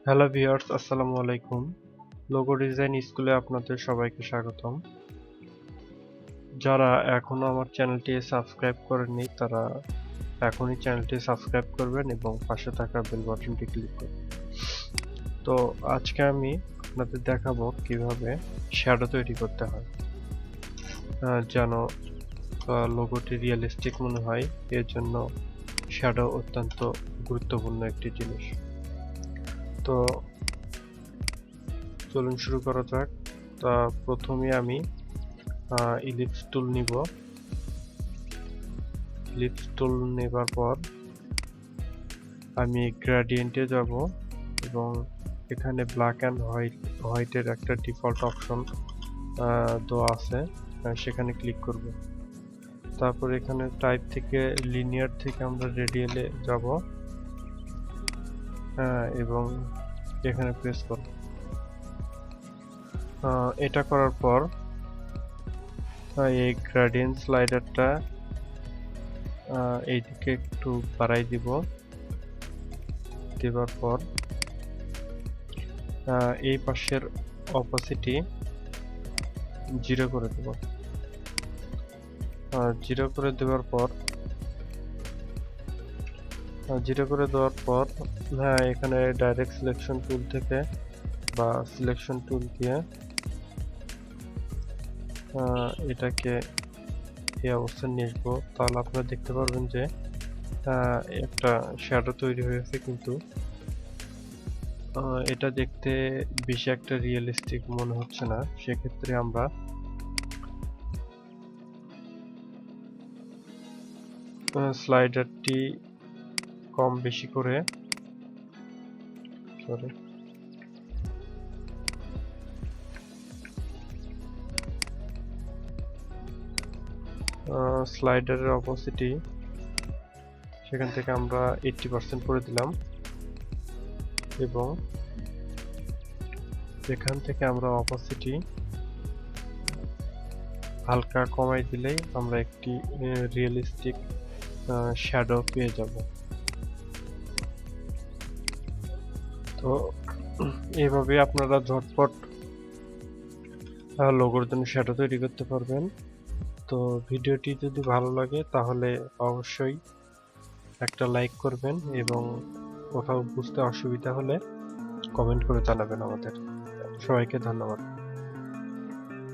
Hello viewers, আসসালামু আলাইকুম। Logo design স্কুলে আপনাদের সবাইকে স্বাগতম। যারা এখনো আমার চ্যানেলটি সাবস্ক্রাইব করেননি তারা এখনই চ্যানেলটি সাবস্ক্রাইব করবেন এবং পাশে থাকা বেল বাটনটি ক্লিক করবেন। তো আজকে আমি আপনাদের দেখাবো কিভাবে শ্যাডো তৈরি করতে হয় যেন লোগোটি রিয়েলিস্টিক মনে হয়। এর জন্য শ্যাডো অত্যন্ত গুরুত্বপূর্ণ একটি জিনিস। তো চলুন শুরু করা যাক। তা প্রথমে আমি ইলিপস টুল নিব। ইলিপস টুল নেবার পর আমি গ্রেডিয়েন্টে যাব এবং এখানে ব্ল্যাক অ্যান্ড হোয়াইটের একটা ডিফল্ট অপশন দেওয়া আছে, সেখানে ক্লিক করব। তারপর এখানে টাইপ থেকে লিনিয়ার থেকে আমরা রেডিয়ালে যাব এবং এখানে প্রেস করব। এটা করার পর এই গ্রেডিয়েন্ট স্লাইডারটা এইদিকে একটু বাড়াই দিব। দেওয়ার পর এই পাশের অপোসিটি 0 করে দেব। 0 করে দেওয়ার পর এখানে ডাইরেক্ট সিলেকশন টুল থেকে বা সিলেকশন টুল দিয়ে এটাকে এই অবস্থায় নিয়ে আসবো। তাহলে আপনারা দেখতে পারবেন যে একটা শ্যাডো তৈরি হয়েছে, কিন্তু এটা দেখতে বেশি একটা রিয়েলিস্টিক মনে হচ্ছে না। সেক্ষেত্রে আমরা স্লাইডারটি কম বেশি করে স্লাইডারের অপোসিটি সেখান থেকে আমরা 80% করে দিলাম এবং এখান থেকে আমরা অপোসিটি হালকা কমাই দিলেই আমরা একটি রিয়েলিস্টিক শ্যাডো পেয়ে যাব। তো এইভাবে আপনারা ঝটপট লোগোর জন্য শ্যাডো তৈরি করতে পারবেন। তো ভিডিওটি যদি ভালো লাগে তাহলে অবশ্যই একটা লাইক করবেন এবং কোথাও বুঝতে অসুবিধা হলে কমেন্ট করে জানাবেন আমাদের। সবাইকে ধন্যবাদ।